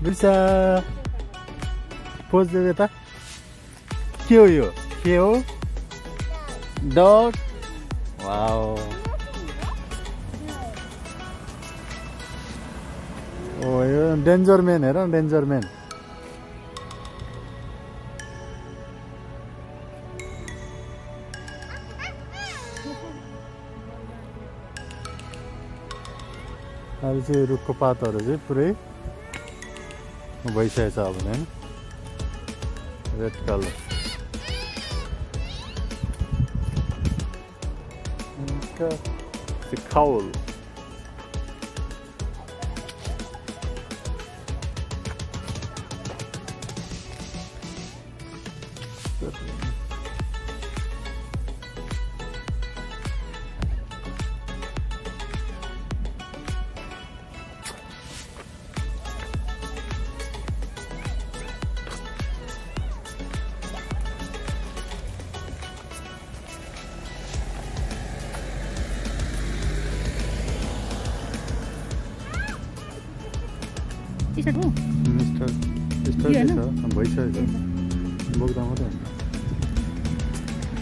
Birsa pose देऊ त के हो यो के हो डग वाओ ओ यो डेन्जर म्यान हेर डेन्जर म्यान अहिले चाहिँ रुखको पातहरू चाहिँ पुरै भइसकेछ अब हैन red colour the cowl T-shirt हो मिस्टर भइसक्यो बोक्दा मात्रै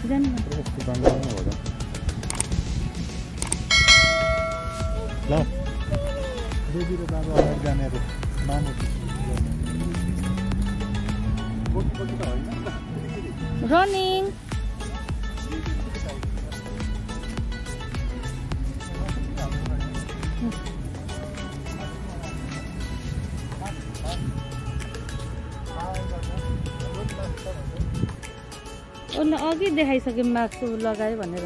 जानु ल दिदी र बाबा अगाडि जाने अब मामु रनिङ उनले अघि देखाइसक्यो मास्क लगायो भनेर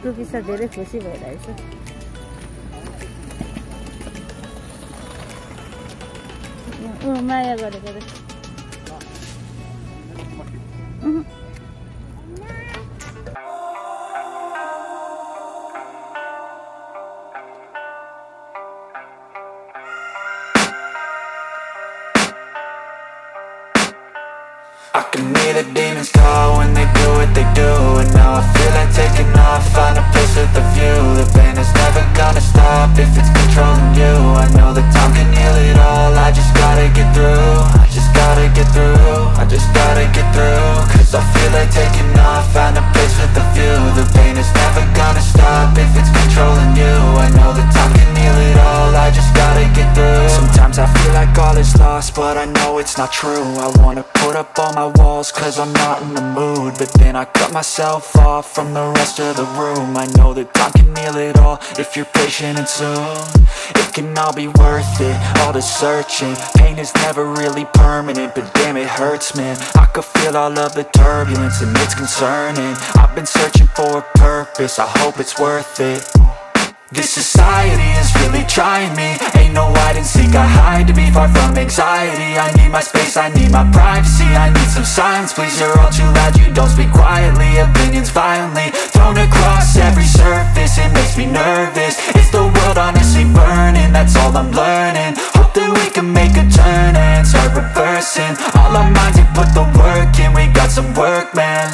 रुपिसा धेरै खुसी भइरहेछ माया गरेको रे I can hear the demons call when they do what they do. And now I feel like taking off, find a place with a view. The pain is never gonna stop if it's controlling you. I know that time can heal it all, I just gotta get through. I just gotta get through, I just gotta get through. Cause I feel like taking off, find a place with a view. The pain is never gonna stop if it's controlling you. I know that time can heal it all, I just gotta get through. Sometimes I feel like all is lost, but I know it's not true. I wanna put up all my walls cause I'm not in the mood. But then I cut myself off from the rest of the room. I know that time can heal it all if you're patient and soon. It can all be worth it, all the searching. Pain is never really permanent, but damn it hurts, man. I could feel all of the turbulence and it's concerning. I've been searching for a purpose, I hope it's worth it. This society is really trying me. Ain't no hide and seek, I hide to be far from anxiety. I need my space, I need my privacy. I need some silence, please, you're all too loud. You don't speak quietly, opinions violently thrown across every surface. It makes me nervous, is the world honestly burning? That's all I'm learning. Hope that we can make a turn and start reversing all our minds and put the work in. We got some work, man.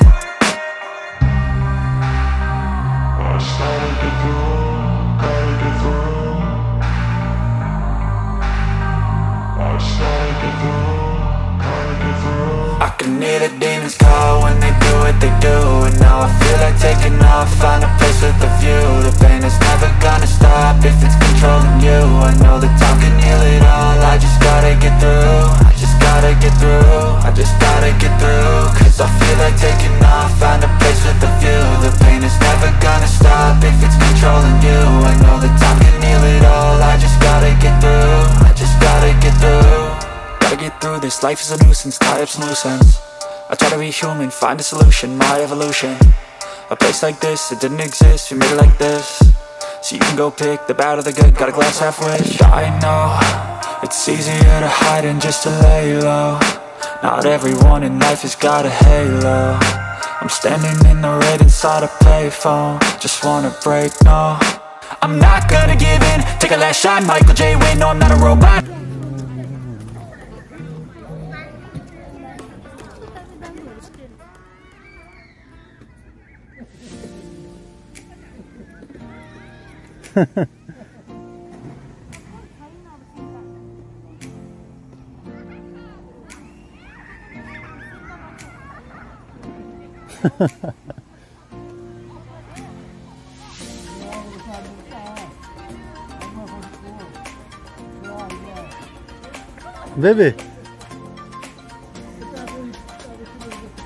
I can hear the demons call when they do what they do. And now I feel like taking off, find a place with a view. The pain is never gonna stop if it's controlling you. I know that time can heal it all, I just gotta get through. I just gotta get through, I just gotta get through. Cause I feel like taking off, find a place with a view. The pain is never gonna stop if it's controlling you. I know that time can heal it all, I just gotta get through. I just gotta get through. Gotta get through this, life is a nuisance, tie up some loose ends. I try to be human, find a solution, my evolution. A place like this, it didn't exist, we made it like this. So you can go pick the bad or the good, got a glass half wish. I know, it's easier to hide than just to lay low. Not everyone in life has got a halo. I'm standing in the red inside a payphone, just wanna break, no. I'm not gonna give in, take a last shot, Michael J. Win, no I'm not a robot. Baby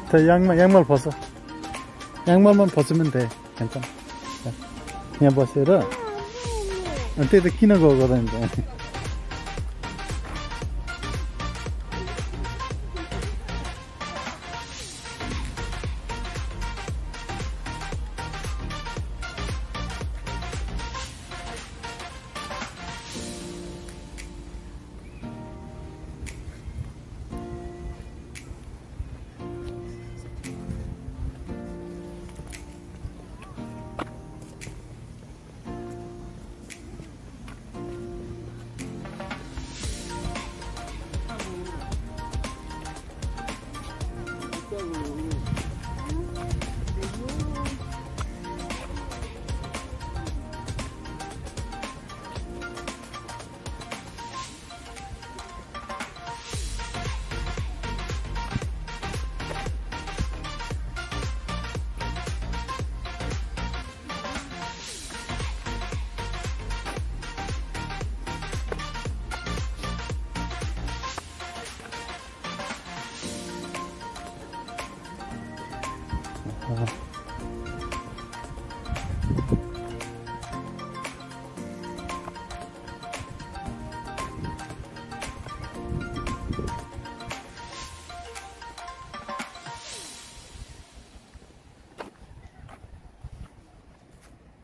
त याङमल फस याङमलमा फस्यो भने त्यही यहाँ बसेर त्यही त किन गएको त अन्त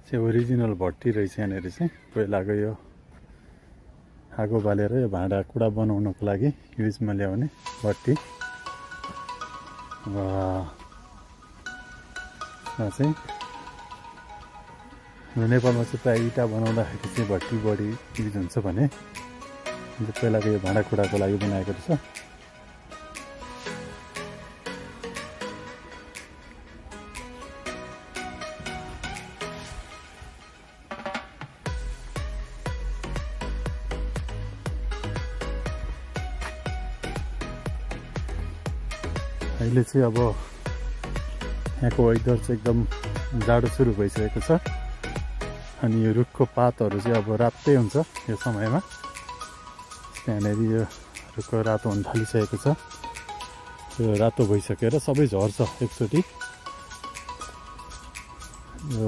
चाहिँ ओरिजिनल भट्टी रहेछ यहाँनिर चाहिँ पहिलाको यो आगो बालेर यो भाँडाकुँडा बनाउनको लागि युजमा ल्याउने भट्टी चाहिँ नेपालमा चाहिँ प्रायः इँटा बनाउँदाखेरि चाहिँ भट्टी बढी युज हुन्छ भने पहिलाको यो भाँडाकुँडाको लागि बनाएको रहेछ। अहिले चाहिँ अब यहाँको वेदर चाहिँ एकदम जाडो सुरु भइसकेको छ अनि यो रुखको पातहरू चाहिँ अब रातै हुन्छ यो समयमा। त्यहाँनिर यो रुखको रातो हुन थालिसकेको छ। यो रातो भइसकेर सबै झर्छ एकचोटि। यो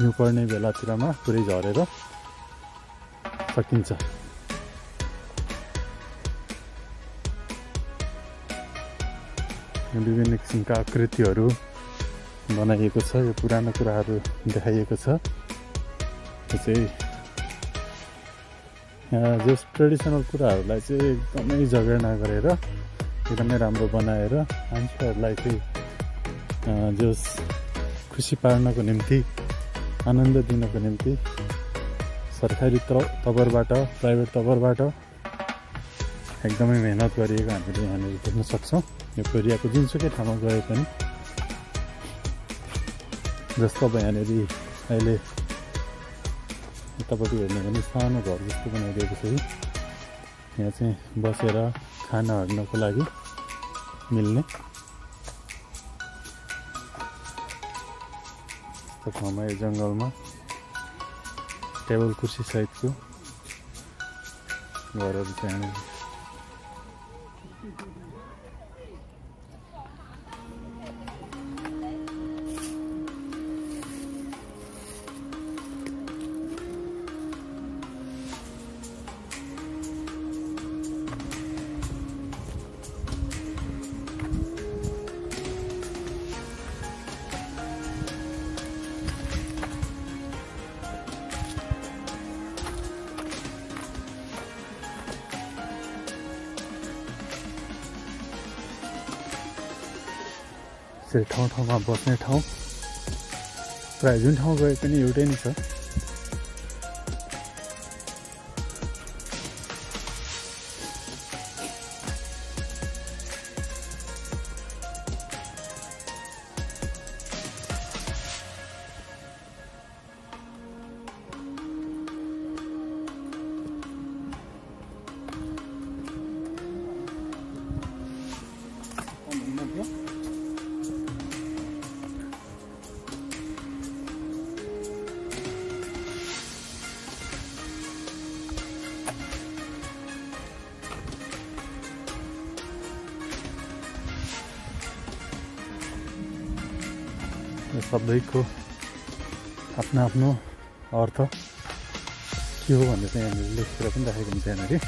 हिउँ पर्ने बेलातिरमा पुरै झरेर सकिन्छ। विभिन्न किसिमका आकृतिहरू बनाइएको छ। यो पुरानो कुराहरू देखाइएको छ। यो चाहिँ जस ट्रेडिसनल कुराहरूलाई चाहिँ एकदमै जगेर्ना गरेर एकदमै राम्रो बनाएर मान्छेहरूलाई चाहिँ जस खुसी पार्नको निम्ति आनन्द दिनको निम्ति सरकारी तवरबाट प्राइभेट तवरबाट एकदमै मेहनत गरिएको हामीले यहाँनिर देख्न सक्छौँ। यो कोरियाको जुनसुकै ठाउँमा गए पनि जस्तो अब यहाँनिर अहिले यतापट्टि हेर्ने भने सानो घर जस्तो बनाइदिएको छ। यहाँ चाहिँ बसेर खाना हाल्नको लागि मिल्ने यस्तो ठाउँमा यो जङ्गलमा टेबल कुर्सी सहितको घरहरू चाहिँ यहाँनिर ठाउँ ठाउँमा बस्ने ठाउँ प्रायः जुन ठाउँ गए पनि एउटै नै छ। सबैको आफ्नो आफ्नो अर्थ के हो भनेर चाहिँ यहाँनिर लेखेर पनि राखेको हुन्छ यहाँनिर।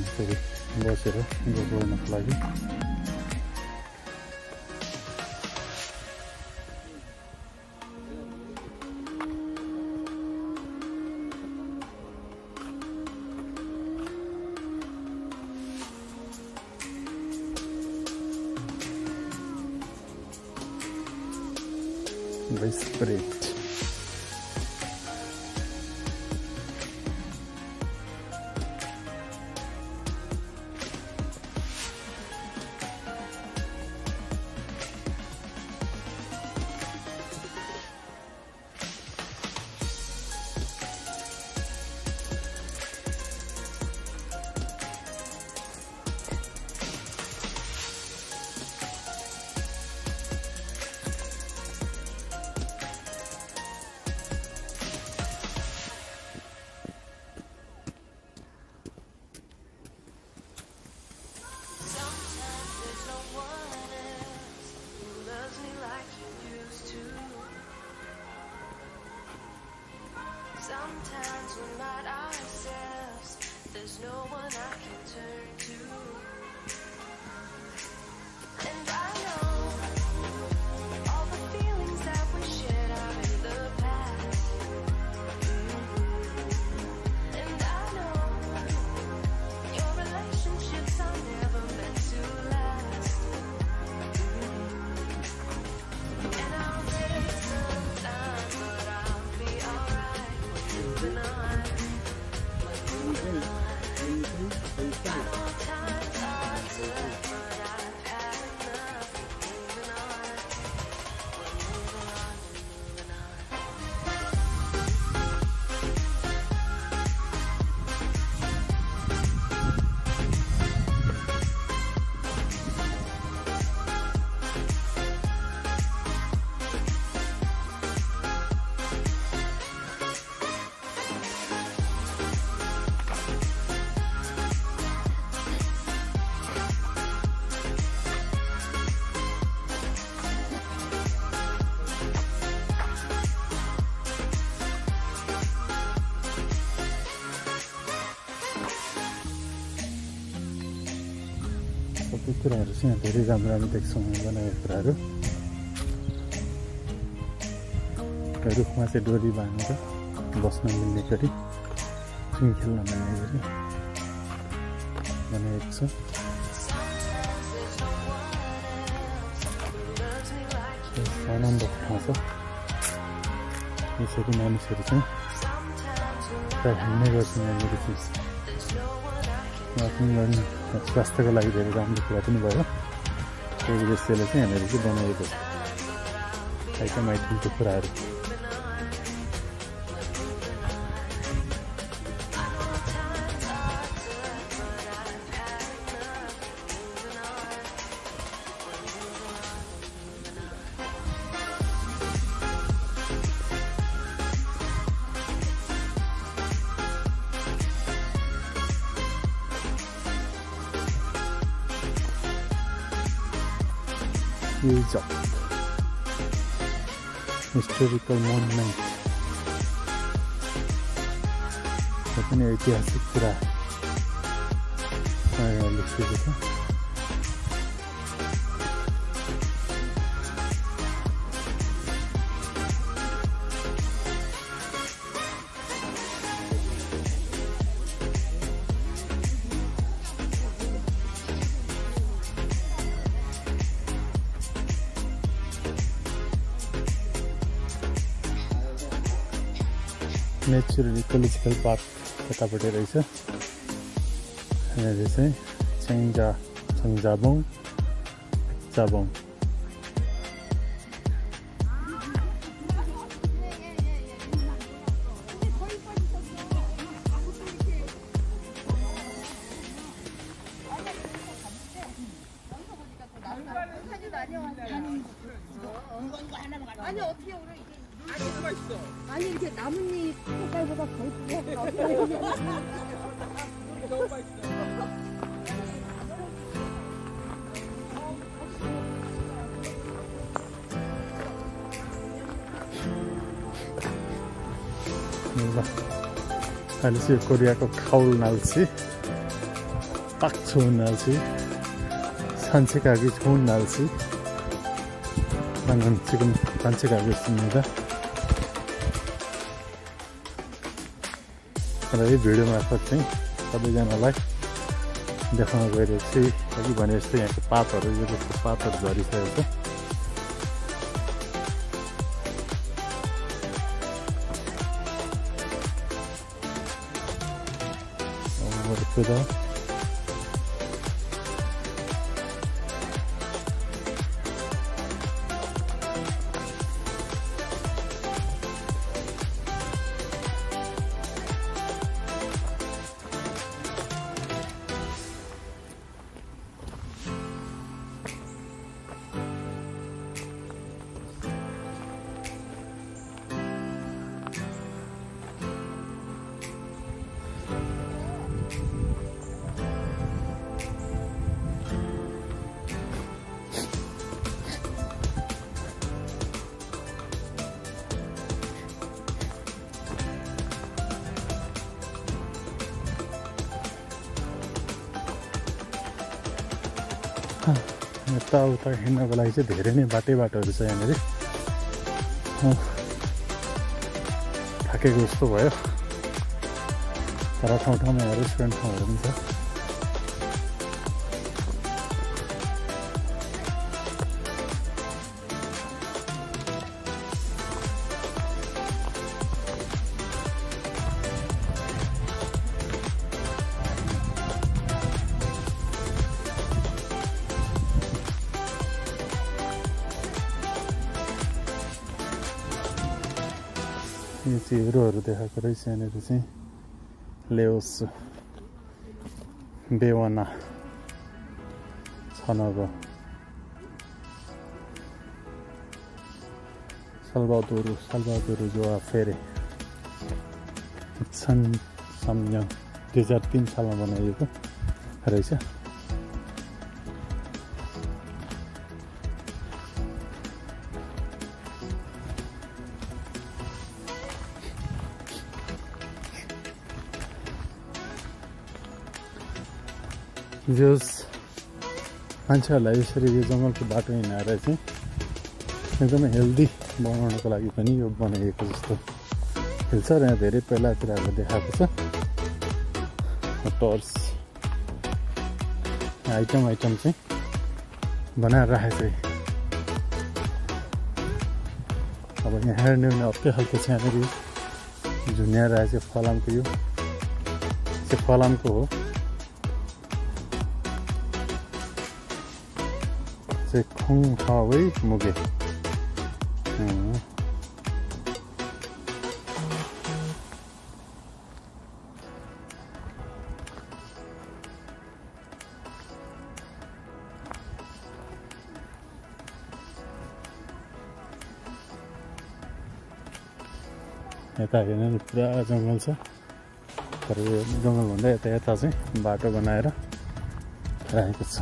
यसरी बसेर बोल्नको लागि Great. Sometimes we're not ourselves. There's no one I can turn to. And I know all the feelings that we shared are in the past. And I know your relationships are never meant to last. And I'll take some time, but I'll be alright. Moving on. सबै कुराहरू चाहिँ यहाँ धेरै राम्रो राम्रो देख्छौँ बनाएको कुराहरू। रुखमा चाहिँ डोरी बाँधेर बस्न मिल्ने गरी जुन खेल्न मिल्ने गरी बनाएको छ। आनन्द ठाउँ छ। यसरी मानिसहरू चाहिँ प्राय हिँड्ने गर्छन् यहाँनिर चाहिँ। वाकिङ गर्नु स्वास्थ्यको लागि धेरै राम्रो कुरा पनि भयो। त्यही उद्देश्यले चाहिँ यहाँनिर चाहिँ बनाएको छ आइटम आइटमको कुराहरू। Yuuzhok historical monument यो पनि ऐतिहासिक कुरा लेखिएको छ। नेचुरल इकोलोजिकल पार्क यतापट्टि रहेछ। यहाँनिर चाहिँ चाबोङ 아니 어떻게 오늘 이게 아니 이렇게 나뭇잎 색깔보다 더 이쁘게 अहिले चाहिँ कोरियाको खाउल नाल्छि 빡초 나지 산책하기 좋은 날씨. 방금 지금 산책하고 있습니다. र यो भिडियो मार्फत चाहिँ सबैजनालाई देखाउन गइरहेको छु। अघि भने जस्तो यहाँको पातहरू यो जस्तो पातहरू झरिसकेको छ। यताउता हिँड्नको लागि चाहिँ धेरै नै बाटोहरू छ यहाँनिर। थाकेको जस्तो भयो, तर ठाउँ ठाउँमा रेस्टुरेन्ट ठाउँहरू पनि छ। यो चाहिँ हिरोहरू देखाएको रहेछ यहाँनिर चाहिँ लेओस बेवाना छन अब साल्भादोर जोआ फेरे सन सम्यङ 2003 सालमा बनाइएको रहेछ। जस मान्छेहरूलाई यसरी यो जङ्गलको बाटो हिँडाएर चाहिँ एकदमै हेल्दी बनाउनको लागि पनि यो बनाइएको जस्तो खेल्छ। र यहाँ धेरै पहिलातिर हामीले देखाएको छ टर्च आइटम चाहिँ बनाएर राखेको छ। अब यहाँ हेर्ने भने अर्कै खालको छ। यहाँनिर झुन्याएर चाहिँ फलामको यो चाहिँ फलामको हो चाहिँ खुङ खावै मुगे यता हेर्नु पुरा जङ्गल छ। तर यो जङ्गलभन्दा यता चाहिँ बाटो बनाएर राखेको छ।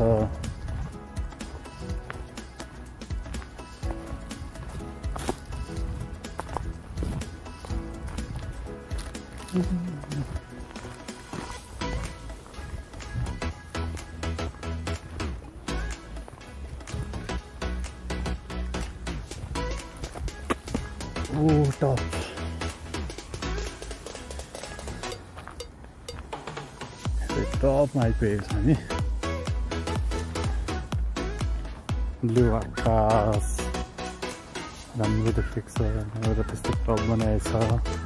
टप टपमा आइपुगेको छ नि। ब्लु आकाश राम्रो देखेको छ। र त्यस्तो टप बनाएको छ।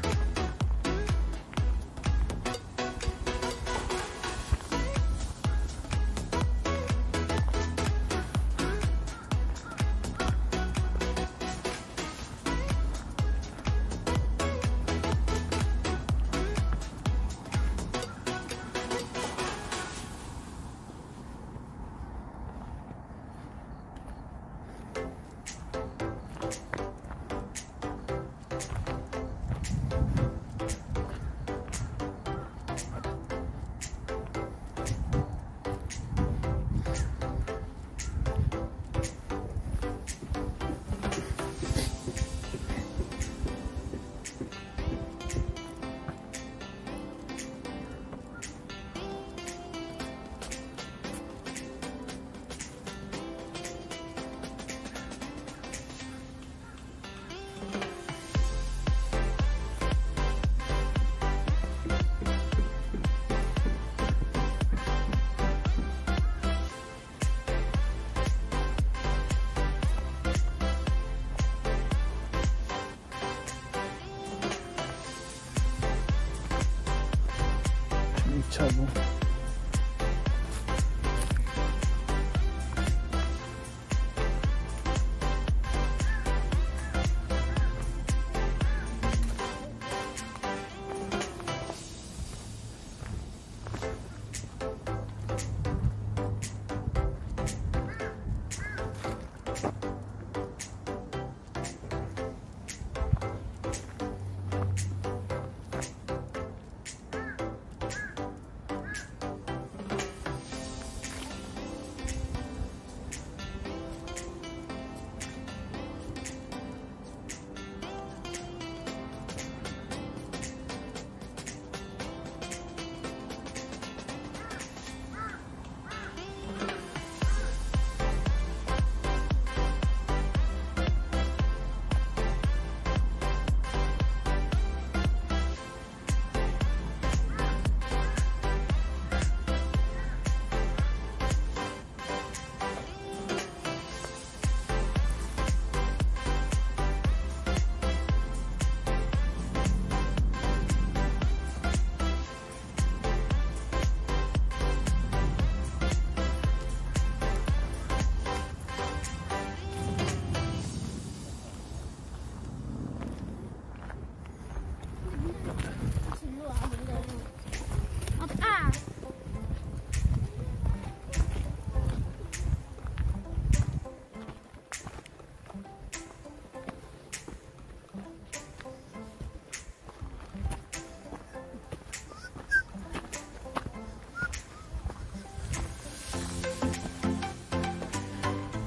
छबु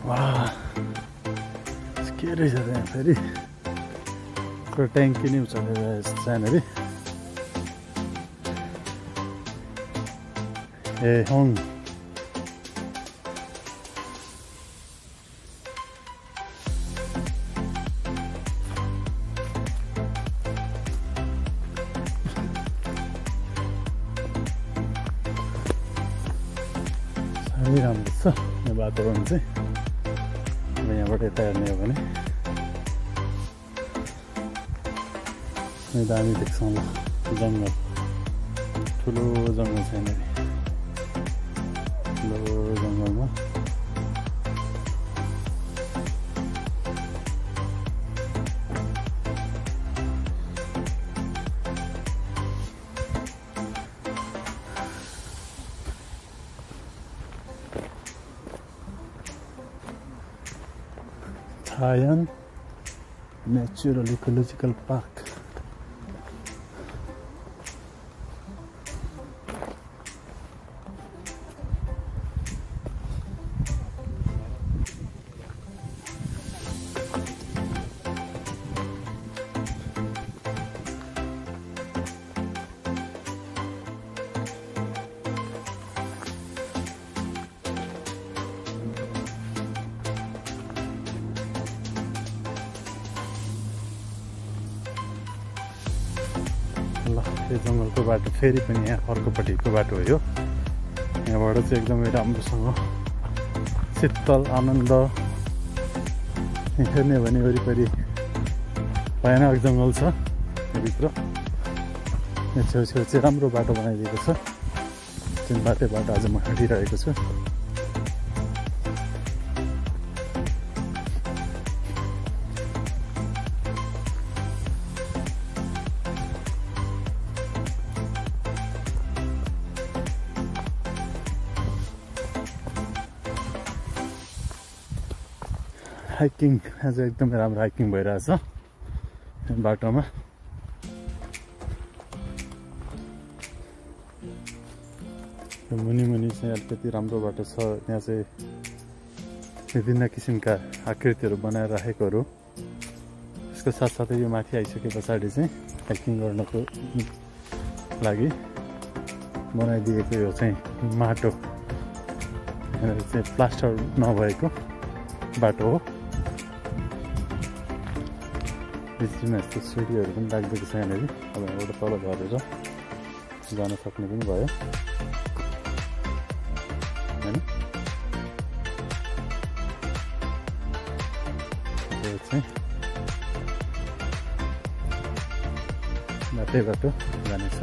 वाह के रहेछ त्यहाँ फेरि त्यो ट्याङ्की नै उचालेर त्यहाँनिर ए हुँ साह्रै राम्रो छ यो वातावरण चाहिँ यहाँबाट यता हेर्ने हो भने दामी देख्छ ल जङ्गल ठुलो जङ्गल छ यहाँनिर ठुलो जङ्गलमा Thailand Natural Ecological Park. ल यो जङ्गलको बाटो फेरि पनि यहाँ अर्कोपट्टिको बाटो हो यो यहाँबाट चाहिँ एकदमै राम्रोसँग शीतल आनन्द हेर्ने भने वरिपरि भयानक जङ्गल छ भित्र यहाँ छेउछेउ चाहिँ राम्रो बाटो बनाइदिएको छ जुन बाटोबाट आज म हिँडिरहेको छु हाइकिङ आज एकदमै राम्रो हाइकिङ भइरहेछ बाटोमा मुनि मुनि चाहिँ अलिकति राम्रो बाटो छ यहाँ चाहिँ विभिन्न किसिमका आकृतिहरू बनाएर राखेकोहरू यसको साथसाथै यो माथि आइसके पछाडि चाहिँ हाइकिङ गर्नको लागि बनाइदिएको यो चाहिँ माटो यहाँनिर चाहिँ प्लास्टर नभएको बाटो हो बिचमा यस्तो सिडीहरू पनि राखिदिएको छ यहाँनिर अब यहाँबाट तल झरेर जान सक्ने पनि भयो हैन यो चाहिँ बाटो जानेछ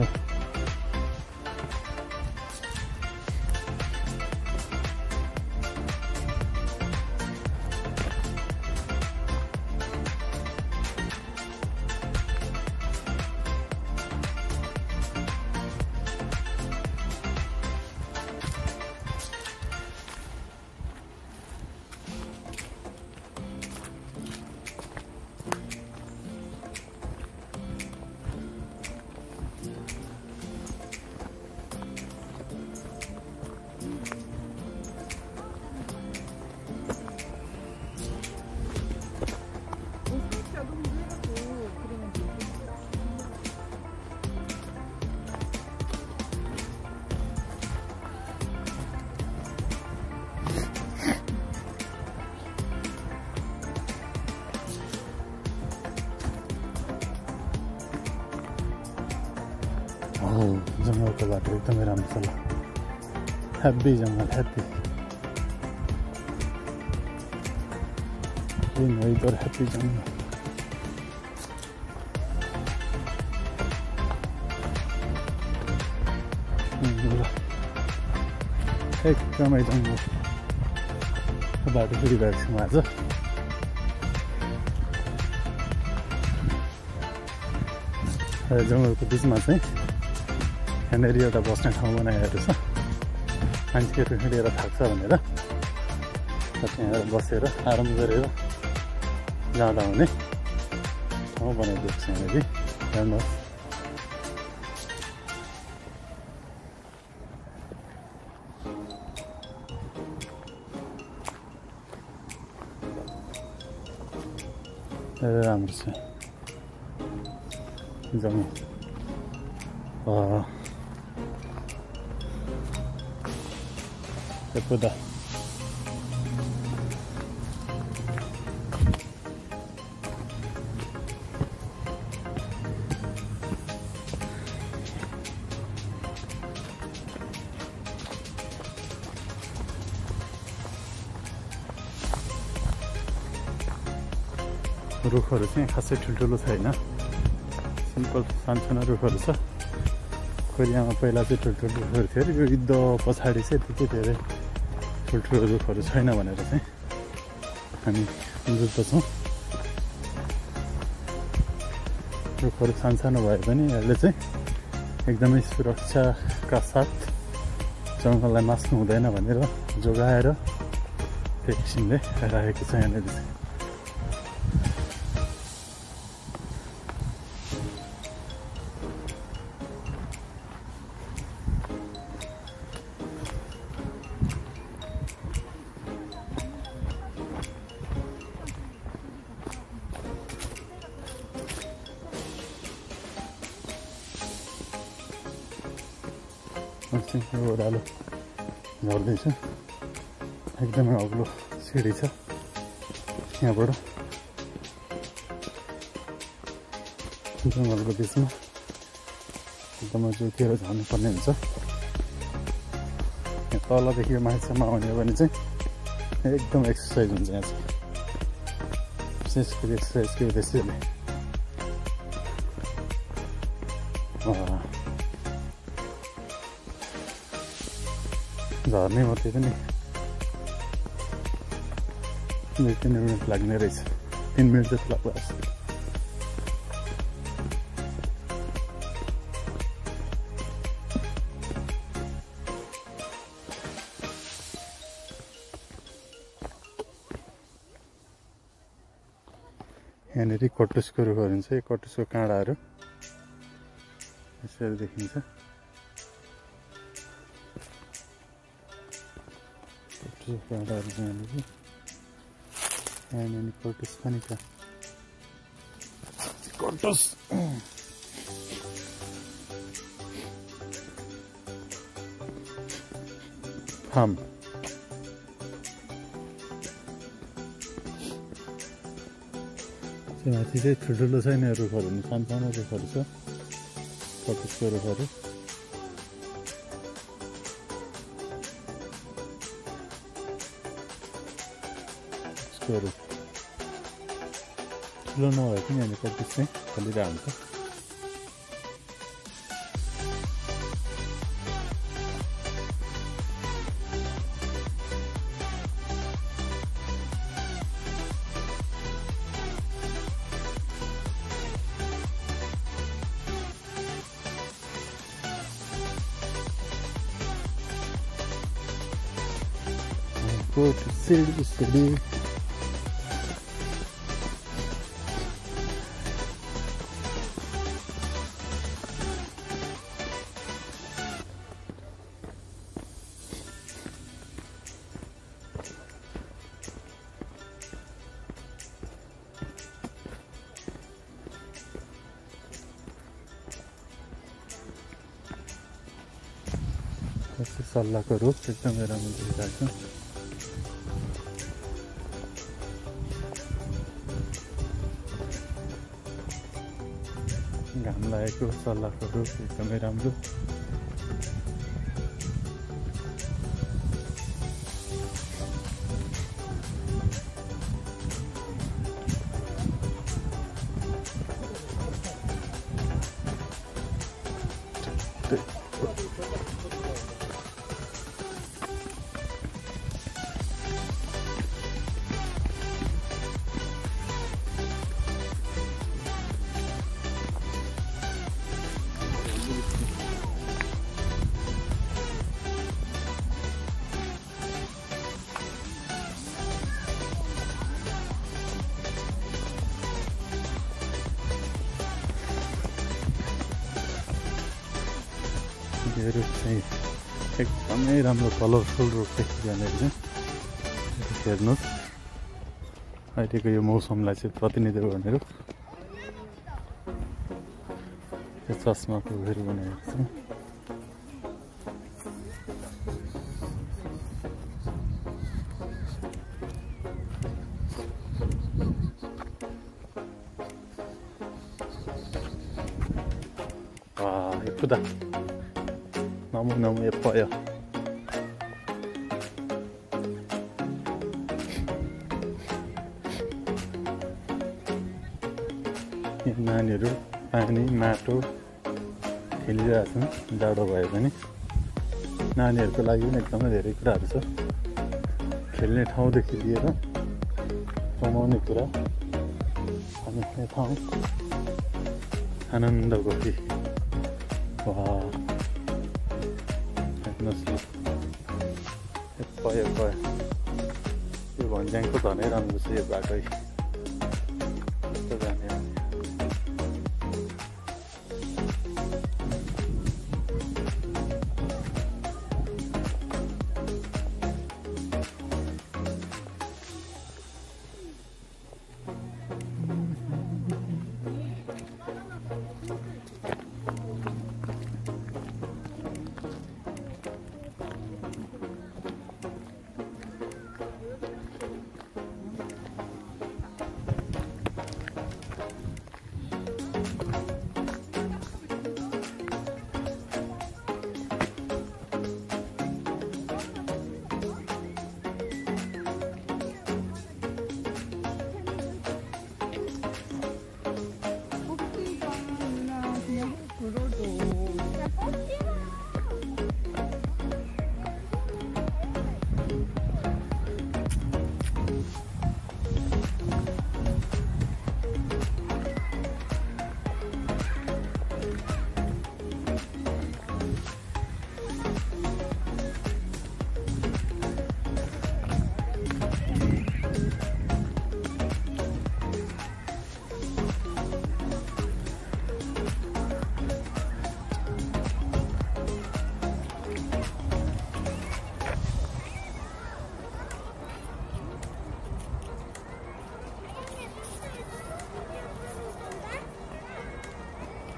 बाटो एकदमै राम्रो छ ल ह्याप्पी जङ्गल ह्याप्पी वेदर ह्याप्पी जङ्गल ल एकदमै जङ्गल बाटो फेरिरहेको छु म आज जङ्गलको बिचमा चाहिँ यहाँनिर एउटा बस्ने ठाउँ बनाएको छ मान्छेहरू हिँडेर थाक्छ भनेर त्यहाँ बसेर आराम गरेर जाँदा हुने ठाउँ बनाइदिएको छ यहाँनिर हेर्नुहोस् राम्रो छ जङ्गल पुदा रुखहरू चाहिँ खासै ठुल्ठुलो छैन सिम्पल सानसानो रुखहरू छ कोरियामा पहिला चाहिँ ठुल्ठुलो रुखहरू थियो अरे यो युद्ध पछाडि चाहिँ त्यति धेरै ठुल्ठुलो रुखहरू छैन भनेर चाहिँ हामी बुझ्दछौँ रुखहरू सानसानो भए पनि यसले चाहिँ एकदमै सुरक्षाका साथ जङ्गललाई मास्नु हुँदैन भनेर जोगाएर त्यही किसिमले राखेको छ यहाँनिर चाहिँ ओह्रालो झर्दैछ एकदमै अग्लो सिँढी छ यहाँबाट जङ्गलको बिचमा एकदमै जोगिएर झर्नुपर्ने हुन्छ यहाँ तलदेखि माथिसम्म आउने हो भने चाहिँ एकदम एक्सर्साइज हुन्छ यहाँ चाहिँ विशेष गरी एक्सर्साइजको उद्देश्यले झर्ने मात्रै पनि 2-3 मिनट लाग्ने रहेछ 3 मिनट जस्तो लाग्छ यहाँनिर कटुसको रुखहरू हुन्छ यो कटुसको काँडाहरू यसरी देखिन्छ काँडाहरू यहाँनिर कटुस पनि छ कटुस फार्म माथि चाहिँ ठुल्ठुलो छैन रुखहरू सानसानो रुखहरू छ कटुसको रुखहरू ठुलो नभए पनि हामी कटुस चाहिँ फलिरहेको हुन्छ Go to city. सल्लाहको रुख एकदमै राम्रो देखिरहेको छ घाम लागेको सल्लाहको रुख एकदमै राम्रो यो रुख चाहिँ एकदमै राम्रो कलरफुल रुख देखियो यहाँनिर चाहिँ हेर्नुहोस् अहिलेको यो मौसमलाई चाहिँ प्रतिनिधित्व गर्ने रुख यो चस्माको रुखहरू बनाएको छ 와 예쁘다 너무너무 예뻐요 नानीहरू पानी माटो खेलिरहेछन् जाडो भए पनि नानीहरूको लागि पनि एकदमै धेरै कुराहरू छ खेल्ने ठाउँदेखि लिएर रमाउने कुरा अनि यो ठाउँ आनन्दको कि वा हेर्नुहोस् यो भन्ज्याङको झनै राम्रो छ यो बाटै कस्तो जाने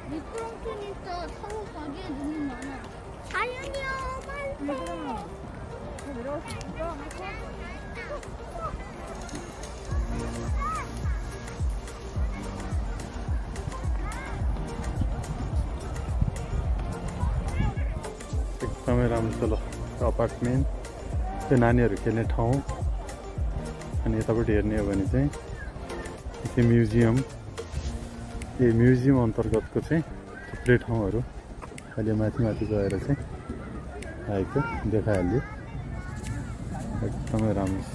미끄럼틀니까 서로 가기에 눈이 많아. 자연이요, 빨리. 내려갈 수 있어? एकदमै राम्रो छ ल अपार्टमेन्ट त्यो नानीहरू खेल्ने ठाउँ अनि यतापट्टि हेर्ने हो भने चाहिँ त्यो म्युजियम यो म्युजियम अन्तर्गतको चाहिँ थुप्रै ठाउँहरू अहिले माथि गएर चाहिँ आएको देखाइहाल्यो एकदमै राम्रो छ